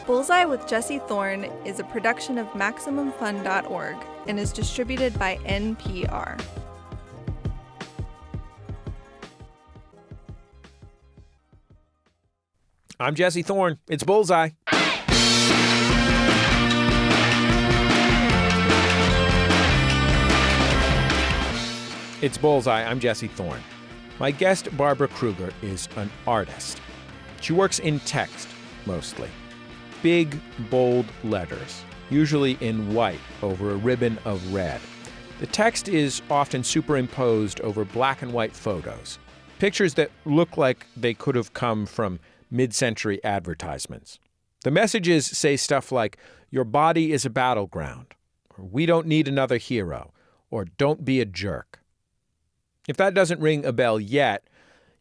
Bullseye with Jesse Thorn is a production of MaximumFun.org and is distributed by NPR. I'm Jesse Thorn. It's Bullseye. It's Bullseye. I'm Jesse Thorn. My guest, Barbara Kruger, is an artist. She works in text, mostly. Big, bold letters, usually in white over a ribbon of red. The text is often superimposed over black and white photos, pictures that look like they could have come from mid-century advertisements. The messages say stuff like, "Your body is a battleground," or "We don't need another hero," or "Don't be a jerk." If that doesn't ring a bell yet,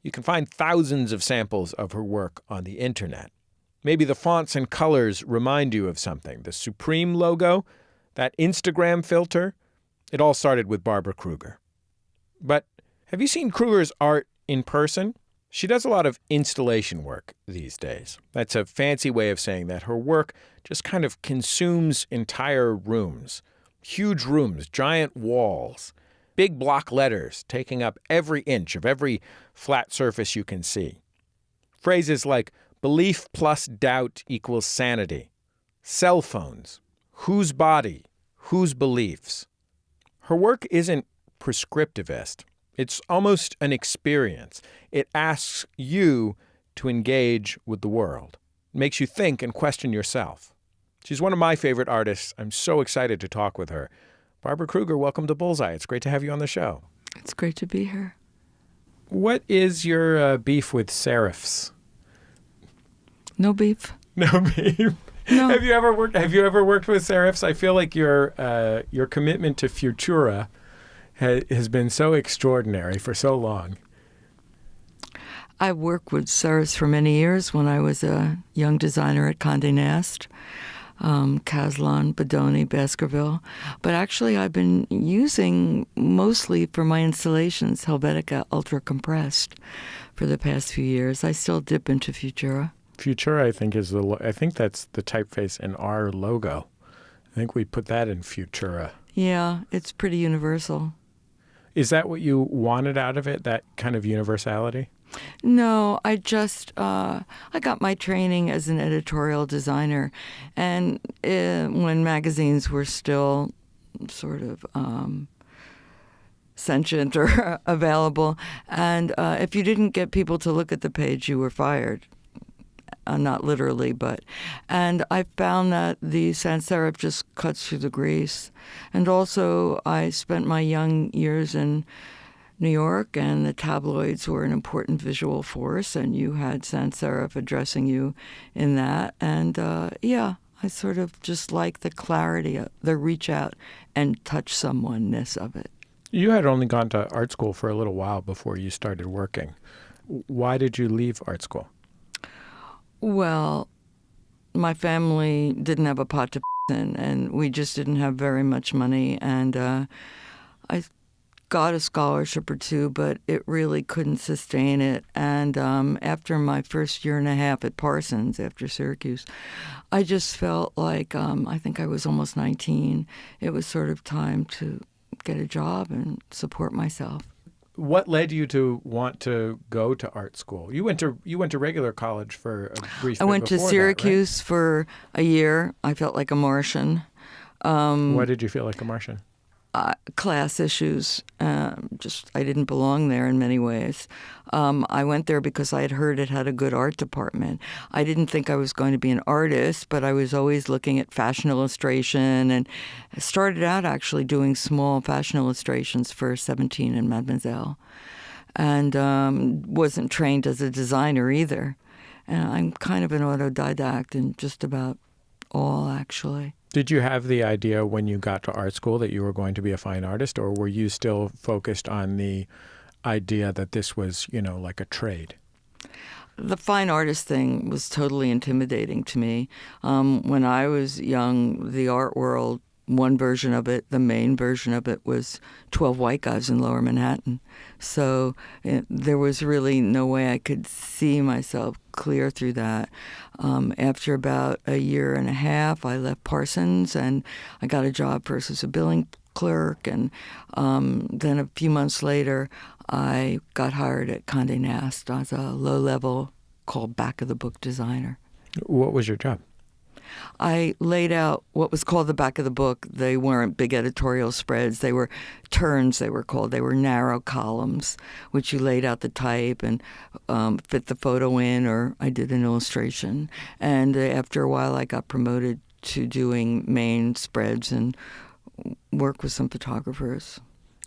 you can find thousands of samples of her work on the internet. Maybe the fonts and colors remind you of something. The Supreme logo, that Instagram filter, it all started with Barbara Kruger. But have you seen Kruger's art in person? She does a lot of installation work these days. That's a fancy way of saying that her work just kind of consumes entire rooms. Huge rooms, giant walls, big block letters taking up every inch of every flat surface you can see. Phrases like belief plus doubt equals sanity. Cell phones. Whose body? Whose beliefs? Her work isn't prescriptivist. It's almost an experience. It asks you to engage with the world. It makes you think and question yourself. She's one of my favorite artists. I'm so excited to talk with her. Barbara Kruger, welcome to Bullseye. It's great to have you on the show. It's great to be here. What is your beef with serifs? No beef. No beef. No. Have you ever worked with serifs? I feel like your commitment to Futura has been so extraordinary for so long. I worked with serifs for many years when I was a young designer at Condé Nast, Caslon, Bodoni, Baskerville. But actually, I've been using mostly for my installations Helvetica Ultra Compressed for the past few years. I still dip into Futura. Futura, I think that's the typeface in our logo. I think we put that in Futura. Yeah, it's pretty universal. Is that what you wanted out of it, that kind of universality? No, I just, I got my training as an editorial designer. And when magazines were still sort of sentient or available, and if you didn't get people to look at the page, you were fired. Not literally, but. And I found that the sans serif just cuts through the grease. And also, I spent my young years in New York, and the tabloids were an important visual force, and you had sans serif addressing you in that. And I sort of just like the clarity, the reach out and touch someone-ness of it. You had only gone to art school for a little while before you started working. Why did you leave art school? Well, my family didn't have a pot to in, and we just didn't have very much money. And I got a scholarship or two, but it really couldn't sustain it. And after my first year and a half at Parsons, after Syracuse, I just felt like I think I was almost 19. It was sort of time to get a job and support myself. What led you to want to go to art school? You went to regular college for a brief. I went to Syracuse for a year. I felt like a Martian. Why did you feel like a Martian? Class issues. I didn't belong there in many ways. I went there because I had heard it had a good art department. I didn't think I was going to be an artist, but I was always looking at fashion illustration, and I started out actually doing small fashion illustrations for 17 and Mademoiselle, and wasn't trained as a designer either. And I'm kind of an autodidact in just about all, actually. Did you have the idea when you got to art school that you were going to be a fine artist, or were you still focused on the idea that this was, like a trade? The fine artist thing was totally intimidating to me. When I was young, the art world one version of it, the main version of it, was 12 white guys in Lower Manhattan. So there was really no way I could see myself clear through that. After about a year and a half, I left Parsons and I got a job first as a billing clerk, and then a few months later, I got hired at Condé Nast as a low-level called back of the book designer. What was your job? I laid out what was called the back of the book. They weren't big editorial spreads. They were turns, they were called. They were narrow columns, which you laid out the type and fit the photo in, or I did an illustration. And after a while, I got promoted to doing main spreads and work with some photographers.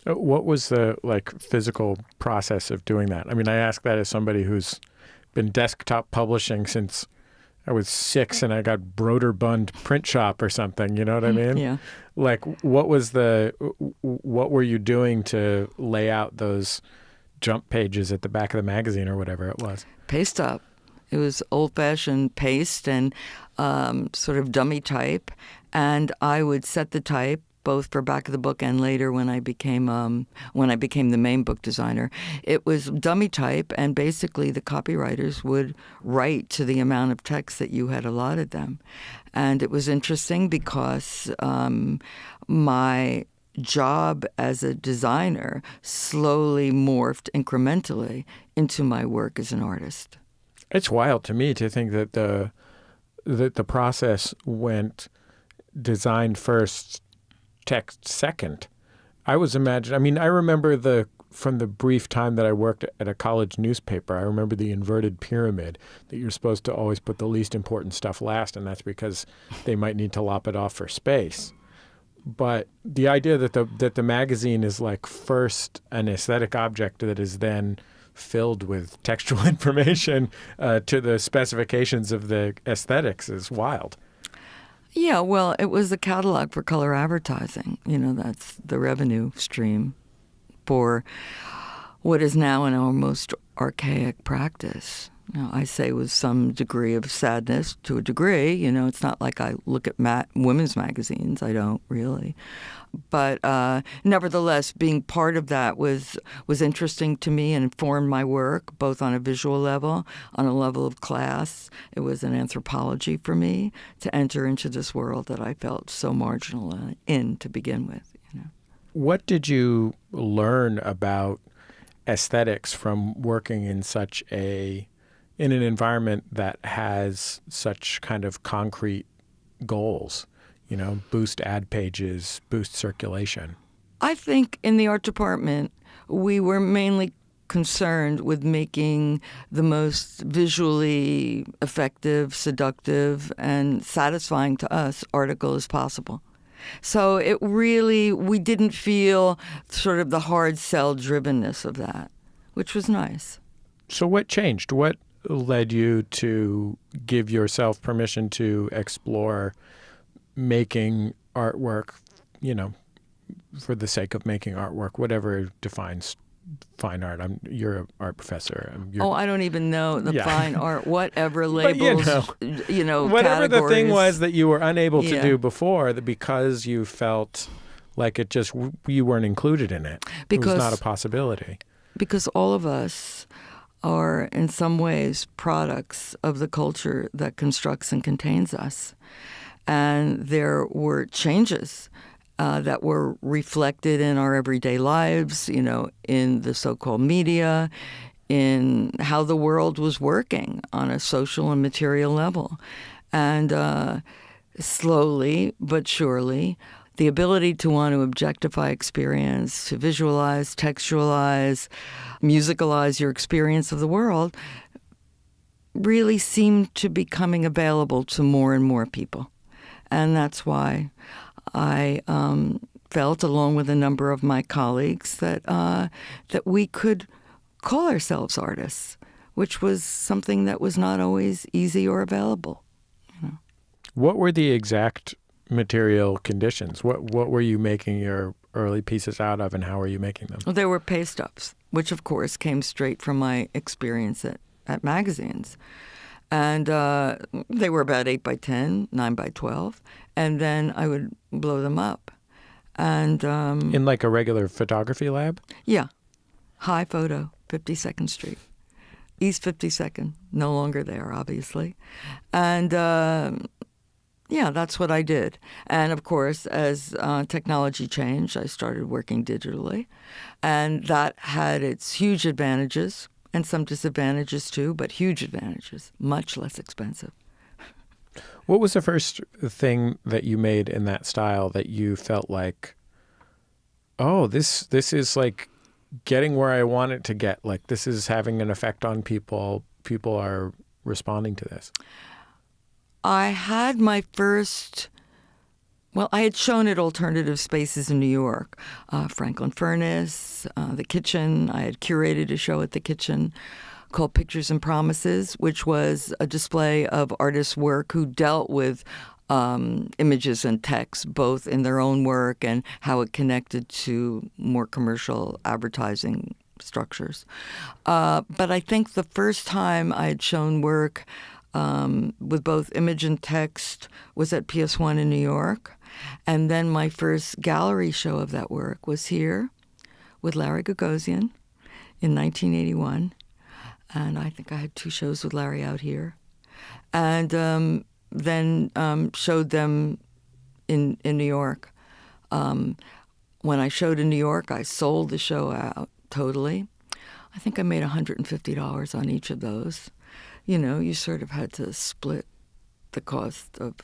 What was the physical process of doing that? I mean, I ask that as somebody who's been desktop publishing since I was 6 and I got Broderbund print shop or something, you know what I mean? Yeah. What were you doing to lay out those jump pages at the back of the magazine or whatever it was? Paste up. It was old-fashioned paste and sort of dummy type. And I would set the type both for back of the book and later when I became the main book designer. It was dummy type, and basically the copywriters would write to the amount of text that you had allotted them. And it was interesting because my job as a designer slowly morphed incrementally into my work as an artist. It's wild to me to think that the process went design first, text second. I remember from the brief time that I worked at a college newspaper, I remember the inverted pyramid, that you're supposed to always put the least important stuff last, and that's because they might need to lop it off for space. But the idea that the magazine is first an aesthetic object that is then filled with textual information to the specifications of the aesthetics is wild. Yeah, well, it was a catalog for color advertising. That's the revenue stream for what is now an almost archaic practice. I say with some degree of sadness to a degree. It's not like I look at women's magazines. I don't really. But nevertheless, being part of that was interesting to me and informed my work, both on a visual level, on a level of class. It was an anthropology for me to enter into this world that I felt so marginal in to begin with. What did you learn about aesthetics from working in in an environment that has such kind of concrete goals? Boost ad pages, boost circulation. I think in the art department, we were mainly concerned with making the most visually effective, seductive, and satisfying to us article as possible. So we didn't feel sort of the hard sell drivenness of that, which was nice. So what changed? What led you to give yourself permission to explore making artwork, for the sake of making artwork, whatever defines fine art? You're an art professor. I don't even know the fine art, whatever labels, whatever categories. The thing was that you were unable to do before, that because you felt like you weren't included in it. It was not a possibility. Because all of us are in some ways products of the culture that constructs and contains us. And there were changes that were reflected in our everyday lives, in the so-called media, in how the world was working on a social and material level. And slowly but surely, the ability to want to objectify experience, to visualize, textualize, musicalize your experience of the world really seemed to be coming available to more and more people. And that's why I felt, along with a number of my colleagues, that we could call ourselves artists, which was something that was not always easy or available. What were the exact material conditions? What were you making your early pieces out of, and how were you making them? Well, they were paste-ups, which of course came straight from my experience at magazines. And they were about 8 by 10, 9 by 12. And then I would blow them up. And in like a regular photography lab? Yeah. High Photo, 52nd Street. East 52nd, no longer there, obviously. And yeah, that's what I did. And of course, as technology changed, I started working digitally. And that had its huge advantages and some disadvantages too, but huge advantages, much less expensive. What was the first thing that you made in that style that you felt like, oh, this is like getting where I want it to get? Like, this is having an effect on people. People are responding to this. I had my first, well, I had shown at alternative spaces in New York, Franklin Furnace, the Kitchen. I had curated a show at the Kitchen called Pictures and Promises, which was a display of artists' work who dealt with images and text, both in their own work and how it connected to more commercial advertising structures. But I think the first time I had shown work with both image and text was at PS1 in New York. And then my first gallery show of that work was here with Larry Gagosian in 1981. And I think I had 2 shows with Larry out here. And then showed them in New York. When I showed in New York, I sold the show out totally. I think I made $150 on each of those. You know, you sort of had to split the cost of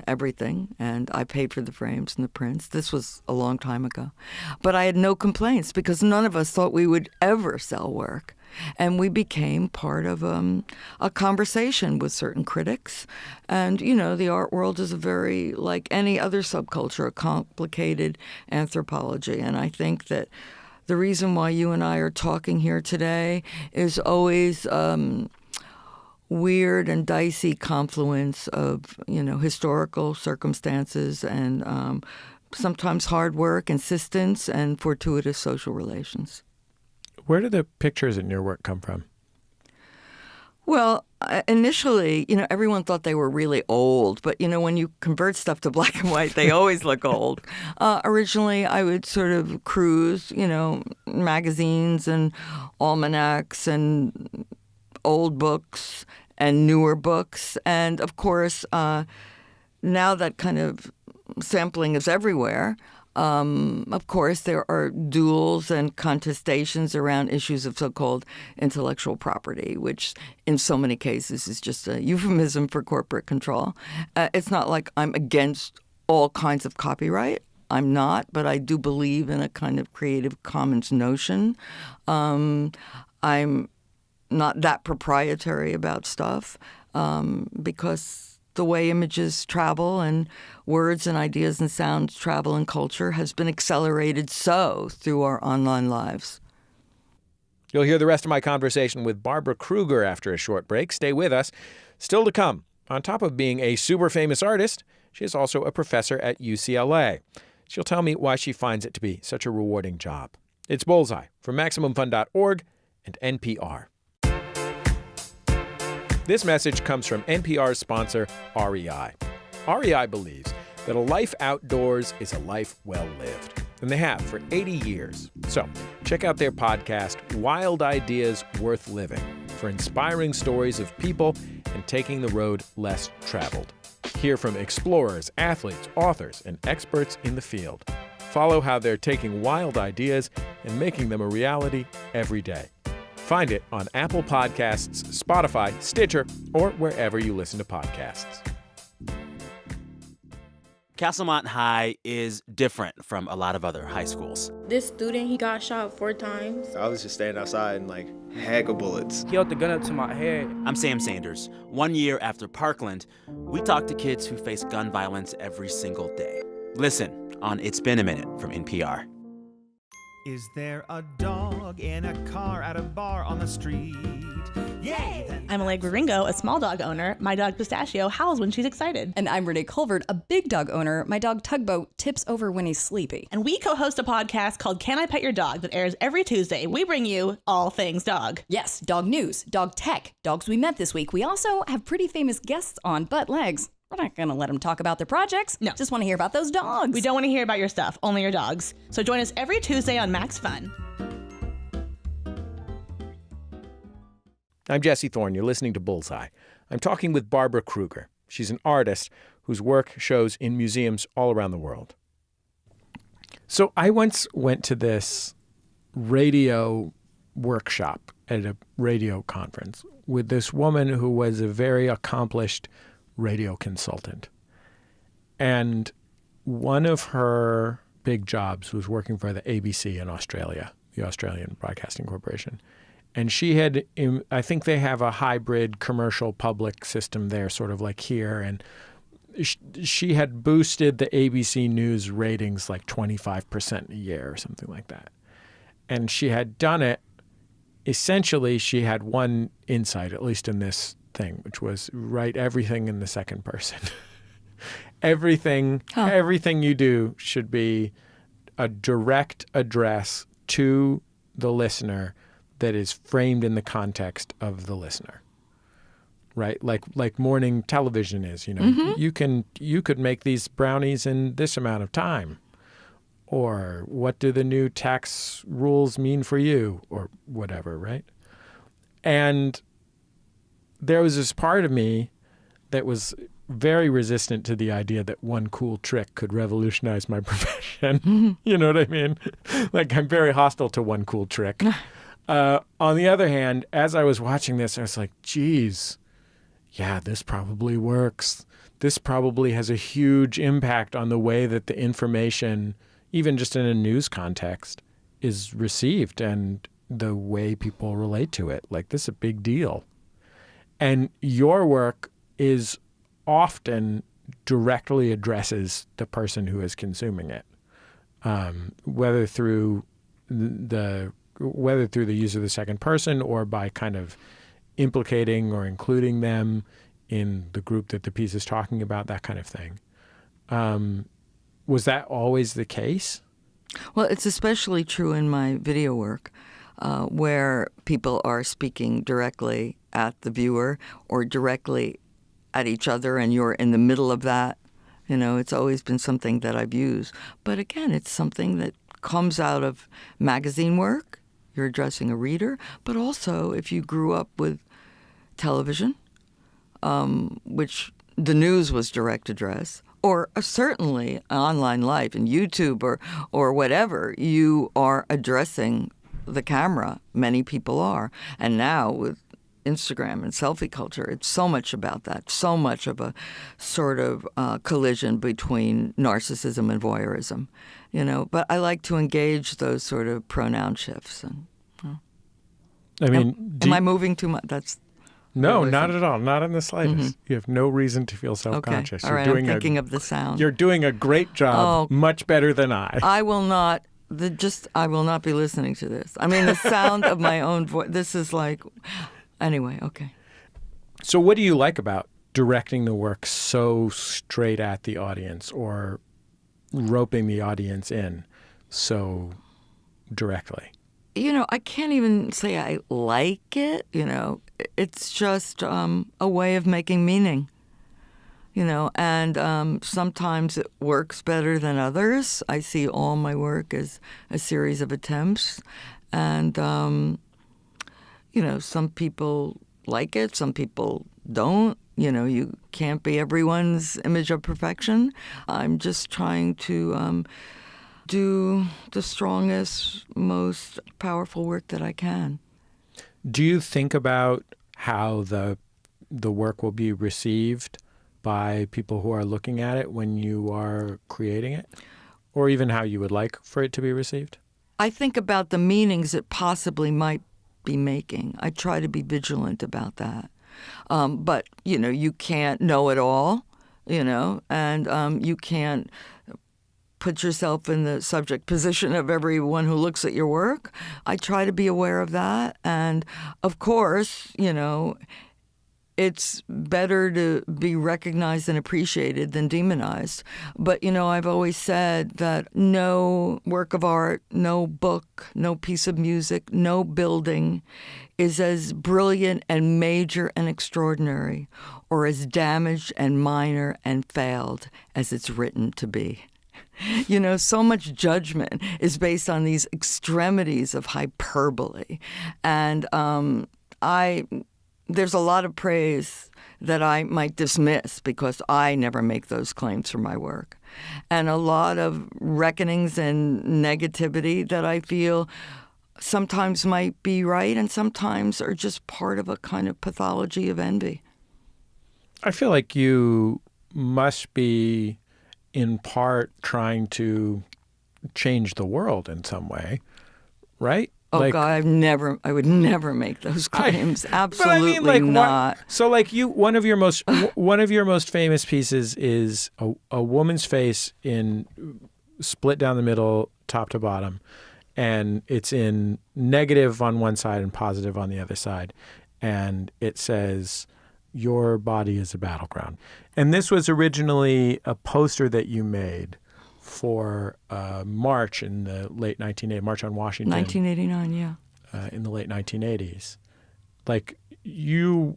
everything, and I paid for the frames and the prints. This was a long time ago. But I had no complaints because none of us thought we would ever sell work. And we became part of a conversation with certain critics. And, you know, the art world is a very, like any other subculture, a complicated anthropology. And I think that the reason why you and I are talking here today is always weird and dicey confluence of, you know, historical circumstances and sometimes hard work, insistence, and fortuitous social relations. Where do the pictures in your work come from? Well, initially, you know, everyone thought they were really old, but, you know, when you convert stuff to black and white, they always look old. Originally, I would sort of cruise, you know, magazines and almanacs and old books and newer books. And, of course, now that kind of sampling is everywhere, of course, there are duels and contestations around issues of so-called intellectual property, which in so many cases is just a euphemism for corporate control. It's not like I'm against all kinds of copyright. I'm not, but I do believe in a kind of Creative Commons notion. I'm not that proprietary about stuff because the way images travel and words and ideas and sounds travel in culture has been accelerated so through our online lives. You'll hear the rest of my conversation with Barbara Kruger after a short break. Stay with us. Still to come, on top of being a super famous artist, she is also a professor at UCLA. She'll tell me why she finds it to be such a rewarding job. It's Bullseye from MaximumFun.org and NPR. This message comes from NPR's sponsor, REI. REI believes that a life outdoors is a life well lived, and they have for 80 years. So check out their podcast, Wild Ideas Worth Living, for inspiring stories of people and taking the road less traveled. Hear from explorers, athletes, authors, and experts in the field. Follow how they're taking wild ideas and making them a reality every day. Find it on Apple Podcasts, Spotify, Stitcher, or wherever you listen to podcasts. Castlemont High is different from a lot of other high schools. This student, he got shot 4 times. I was just standing outside and heck of bullets. He held the gun up to my head. I'm Sam Sanders. 1 year after Parkland, we talk to kids who face gun violence every single day. Listen on It's Been a Minute from NPR. Is there a dog in a car at a bar on the street? I'm Allegra Ringo, a small dog owner. My dog Pistachio howls when she's excited. And I'm Renee Colvert, a big dog owner. My dog Tugboat tips over when he's sleepy. And we co-host a podcast called Can I Pet Your Dog that airs every Tuesday. We bring you all things dog. Yes, dog news, dog tech, dogs we met this week. We also have pretty famous guests on, but Legs, we're not going to let them talk about their projects. No. Just want to hear about those dogs. We don't want to hear about your stuff, only your dogs. So join us every Tuesday on Max Fun. I'm Jesse Thorn. You're listening to Bullseye. I'm talking with Barbara Kruger. She's an artist whose work shows in museums all around the world. So I once went to this radio workshop at a radio conference with this woman who was a very accomplished radio consultant. And one of her big jobs was working for the ABC in Australia, the Australian Broadcasting Corporation. And she had, I think they have a hybrid commercial public system there, sort of like here. And she had boosted the ABC News ratings like 25% a year or something like that. And she had done it, essentially she had one insight, at least in this thing, which was write everything in the second person. Everything you do should be a direct address to the listener that is framed in the context of the listener, right? Like morning television is, you know, you could make these brownies in this amount of time, or what do the new tax rules mean for you, or whatever, right? And there was this part of me that was very resistant to the idea that one cool trick could revolutionize my profession. You know what I mean? Like, I'm very hostile to one cool trick. On the other hand, as I was watching this, I was like, geez, yeah, this probably works. This probably has a huge impact on the way that the information, even just in a news context, is received and the way people relate to it. Like, this is a big deal. And your work is often directly addresses the person who is consuming it, whether through the use of the second person or by kind of implicating or including them in the group that the piece is talking about, that kind of thing. Was that always the case? Well, it's especially true in my video work, where people are speaking directly at the viewer or directly at each other, and you're in the middle of that. You know, it's always been something that I've used. But again, it's something that comes out of magazine work. You're addressing a reader, but also if you grew up with television, which the news was direct address, or certainly online life and YouTube or whatever, you are addressing the camera. Many people are. And now with Instagram and selfie culture, it's so much about that, so much of a sort of collision between narcissism and voyeurism, you know. But I like to engage those sort of pronoun shifts. And, I mean, am I moving too much? No, not at all. Not in the slightest. You have no reason to feel self-conscious. Okay. All right, I'm thinking of the sound. You're doing a great job, much better than I. I will not be listening to this. I mean, the sound of my own voice. This is like, anyway, okay. So what do you like about directing the work so straight at the audience or roping the audience in so directly? You know, I can't even say I like it, you know. It's just a way of making meaning, you know, and sometimes it works better than others. I see all my work as a series of attempts, and, you know, some people like it, some people don't. You know, you can't be everyone's image of perfection. I'm just trying to do the strongest, most powerful work that I can. Do you think about how the work will be received by people who are looking at it when you are creating it? Or even how you would like for it to be received? I think about the meanings it possibly might be making. I try to be vigilant about that. But, you know, you can't know it all, you know, and you can't put yourself in the subject position of everyone who looks at your work. I try to be aware of that. And of course, it's better to be recognized and appreciated than demonized. But, I've always said that no work of art, no book, no piece of music, no building is as brilliant and major and extraordinary or as damaged and minor and failed as it's written to be. So much judgment is based on these extremities of hyperbole. And there's a lot of praise that I might dismiss because I never make those claims for my work. And a lot of reckonings and negativity that I feel sometimes might be right and sometimes are just part of a kind of pathology of envy. I feel like you must be in part trying to change the world in some way, right? Oh, God, I would never make those claims. Absolutely not. So, one of your most famous pieces is a woman's face in split down the middle, top to bottom, and it's in negative on one side and positive on the other side, and it says, "Your body is a battleground." And this was originally a poster that you made for a march in the late 1980s, March on Washington. 1989, yeah. In the late 1980s. You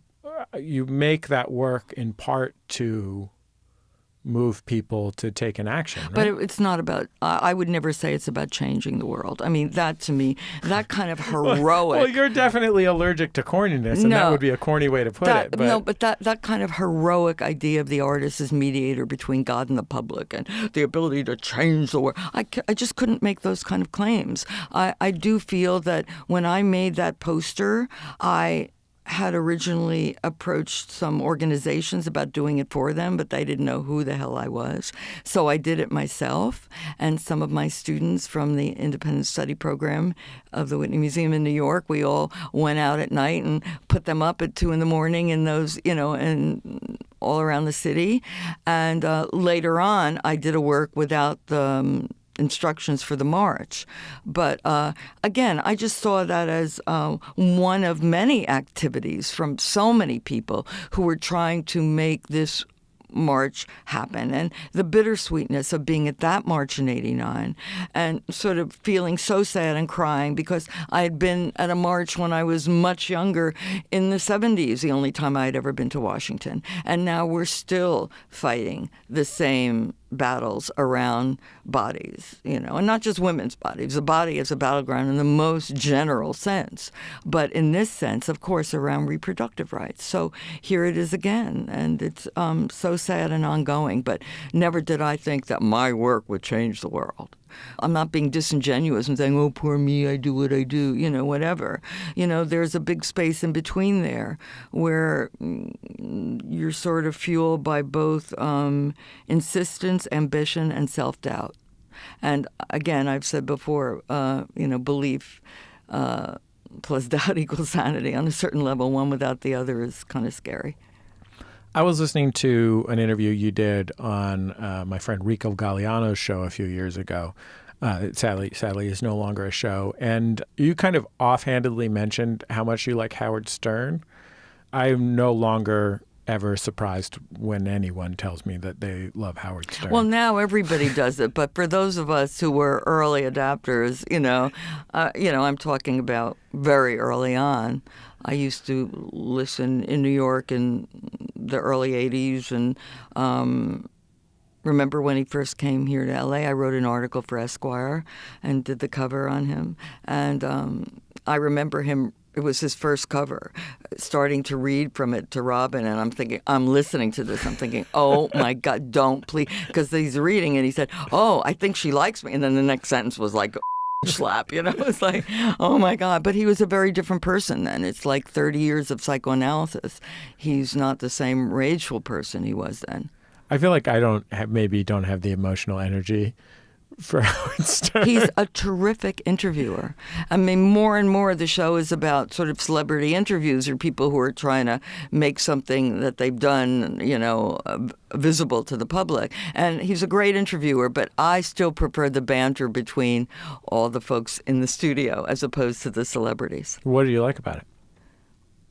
make that work in part to move people to take an action, right? But it's not about, I would never say it's about changing the world. I mean, that to me, that kind of heroic. Well, you're definitely allergic to corniness, and that would be a corny way to put it. But... No, but that kind of heroic idea of the artist as mediator between God and the public and the ability to change the world, I just couldn't make those kind of claims. I do feel that when I made that poster, I had originally approached some organizations about doing it for them, but they didn't know who the hell I was. So I did it myself, and some of my students from the Independent Study Program of the Whitney Museum in New York, we all went out at night and put them up at 2 a.m. in those, and all around the city. And later on, I did a work without the instructions for the march. But again, I just saw that as one of many activities from so many people who were trying to make this march happen, and the bittersweetness of being at that march in '89 and sort of feeling so sad and crying because I had been at a march when I was much younger in the 70s, the only time I had ever been to Washington. And now we're still fighting the same battles around bodies, and not just women's bodies. The body is a battleground in the most general sense, but in this sense, of course, around reproductive rights. So here it is again, and it's so sad and ongoing, but never did I think that my work would change the world. I'm not being disingenuous and saying, oh, poor me, I do what I do, whatever. There's a big space in between there where you're sort of fueled by both insistence, ambition, and self-doubt. And again, I've said before, belief plus doubt equals sanity on a certain level. One without the other is kind of scary. I was listening to an interview you did on my friend Rico Galliano's show a few years ago. It sadly is no longer a show. And you kind of offhandedly mentioned how much you like Howard Stern. I'm no longer ever surprised when anyone tells me that they love Howard Stern. Well, now everybody does it. But for those of us who were early adapters, I'm talking about very early on. I used to listen in New York in the early 80s and remember when he first came here to L.A., I wrote an article for Esquire and did the cover on him. And I remember him, it was his first cover, starting to read from it to Robin. And I'm thinking, I'm listening to this. I'm thinking, oh, my God, don't please. Because he's reading and he said, oh, I think she likes me. And then the next sentence was like, slap, It's like, oh my God. But he was a very different person then. It's like 30 years of psychoanalysis. He's not the same rageful person he was then. I feel like I don't have the emotional energy for Howard Stern. He's a terrific interviewer. I mean, more and more the show is about sort of celebrity interviews or people who are trying to make something that they've done, visible to the public. And he's a great interviewer, but I still prefer the banter between all the folks in the studio as opposed to the celebrities. What do you like about it?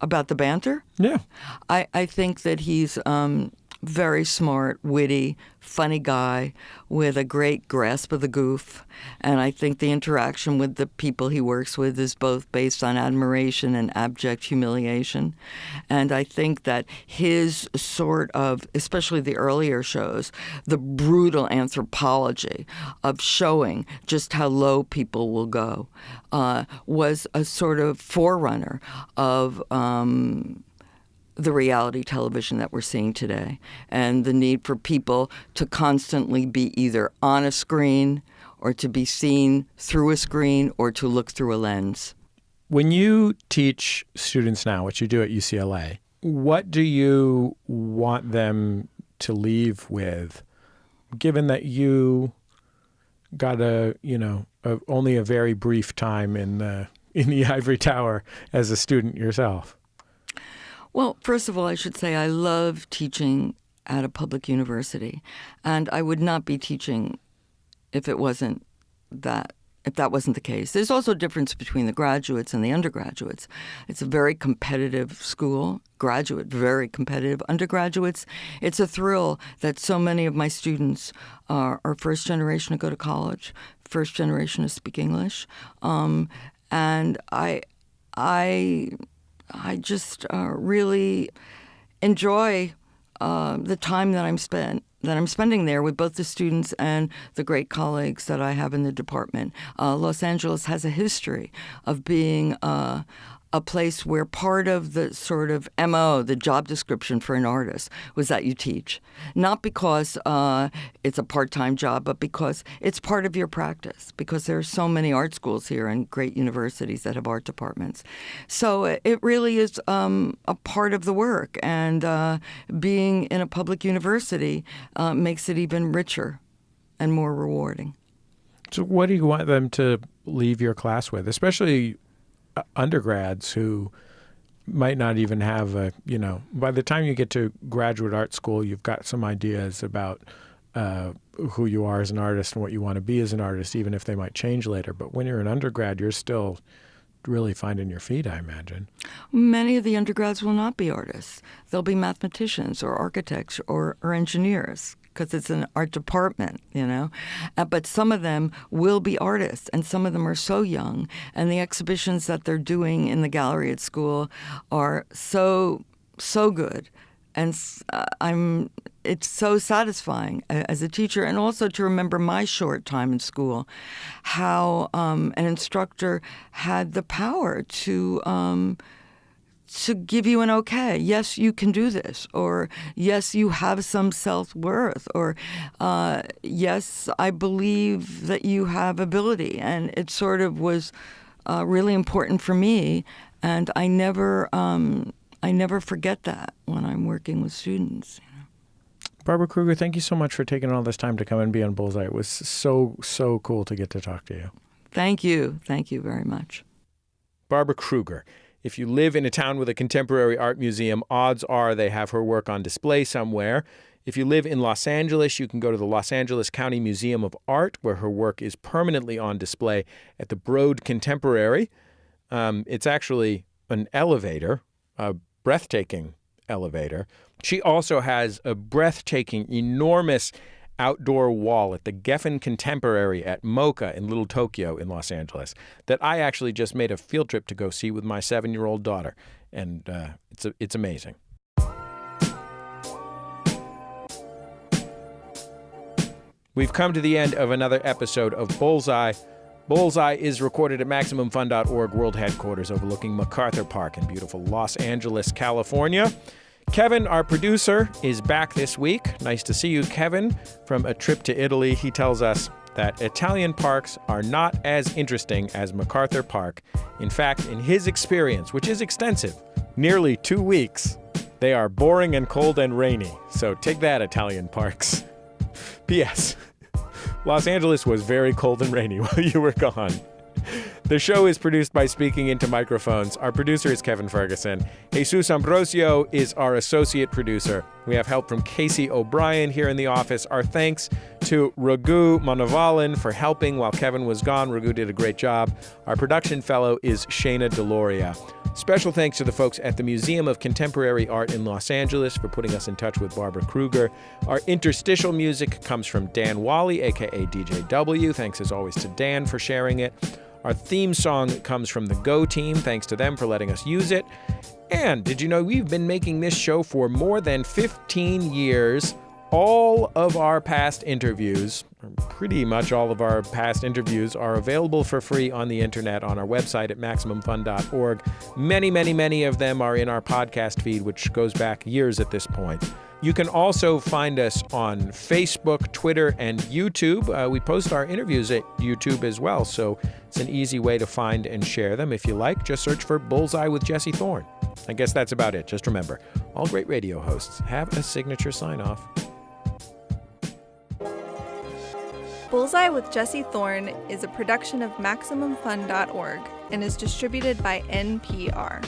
About the banter? Yeah. I think that he's very smart, witty, funny guy with a great grasp of the goof. And I think the interaction with the people he works with is both based on admiration and abject humiliation. And I think that his sort of, especially the earlier shows, the brutal anthropology of showing just how low people will go was a sort of forerunner of the reality television that we're seeing today, and the need for people to constantly be either on a screen or to be seen through a screen or to look through a lens. When you teach students now, what you do at UCLA, what do you want them to leave with, given that you got only a very brief time in the ivory tower as a student yourself? Well, first of all, I should say I love teaching at a public university, and I would not be teaching if that wasn't the case. There's also a difference between the graduates and the undergraduates. It's a very competitive school, very competitive. Undergraduates, it's a thrill that so many of my students are first generation to go to college, first generation to speak English, and I just really enjoy the time that I'm spending there with both the students and the great colleagues that I have in the department. Los Angeles has a history of being a place where part of the sort of MO, the job description for an artist, was that you teach. Not because it's a part-time job, but because it's part of your practice, because there are so many art schools here and great universities that have art departments. So it really is a part of the work, and being in a public university makes it even richer and more rewarding. So what do you want them to leave your class with, especially undergrads who might not even have by the time you get to graduate art school, you've got some ideas about who you are as an artist and what you want to be as an artist, even if they might change later. But when you're an undergrad, you're still really finding your feet, I imagine. Many of the undergrads will not be artists. They'll be mathematicians or architects or engineers, because it's an art department, But some of them will be artists, and some of them are so young. And the exhibitions that they're doing in the gallery at school are so good. And it's so satisfying as a teacher, and also to remember my short time in school, how an instructor had the power to give you an okay. Yes, you can do this. Or yes, you have some self-worth. Or yes, I believe that you have ability. And it sort of was really important for me. And I never forget that when I'm working with students. Barbara Kruger, thank you so much for taking all this time to come and be on Bullseye. It was so cool to get to talk to you. Thank you. Thank you very much. Barbara Kruger. If you live in a town with a contemporary art museum, odds are they have her work on display somewhere. If you live in Los Angeles, you can go to the Los Angeles County Museum of Art, where her work is permanently on display at the Broad Contemporary. It's actually an elevator, a breathtaking elevator. She also has a breathtaking, enormous outdoor wall at the Geffen Contemporary at MoCA in Little Tokyo in Los Angeles that I actually just made a field trip to go see with my 7-year-old daughter. And it's amazing. We've come to the end of another episode of Bullseye. Bullseye is recorded at MaximumFun.org World Headquarters overlooking MacArthur Park in beautiful Los Angeles, California. Kevin, our producer, is back this week. Nice to see you, Kevin, from a trip to Italy. He tells us that Italian parks are not as interesting as MacArthur Park. In fact, in his experience, which is extensive, nearly 2 weeks, they are boring and cold and rainy. So take that, Italian parks. P.S. Los Angeles was very cold and rainy while you were gone. The show is produced by Speaking Into Microphones. Our producer is Kevin Ferguson. Jesus Ambrosio is our associate producer. We have help from Casey O'Brien here in the office. Our thanks to Raghu Manavalan for helping while Kevin was gone. Raghu did a great job. Our production fellow is Shayna Deloria. Special thanks to the folks at the Museum of Contemporary Art in Los Angeles for putting us in touch with Barbara Kruger. Our interstitial music comes from Dan Wally, a.k.a. DJ W. Thanks as always to Dan for sharing it. Our theme song comes from the Go team. Thanks to them for letting us use it. And did you know we've been making this show for more than 15 years? All of our past interviews, or pretty much all of our past interviews, are available for free on the internet on our website at MaximumFun.org. Many of them are in our podcast feed, which goes back years at this point. You can also find us on Facebook, Twitter, and YouTube. We post our interviews at YouTube as well, so it's an easy way to find and share them. If you like, just search for Bullseye with Jesse Thorn. I guess that's about it. Just remember, all great radio hosts have a signature sign-off. Bullseye with Jesse Thorn is a production of MaximumFun.org and is distributed by NPR.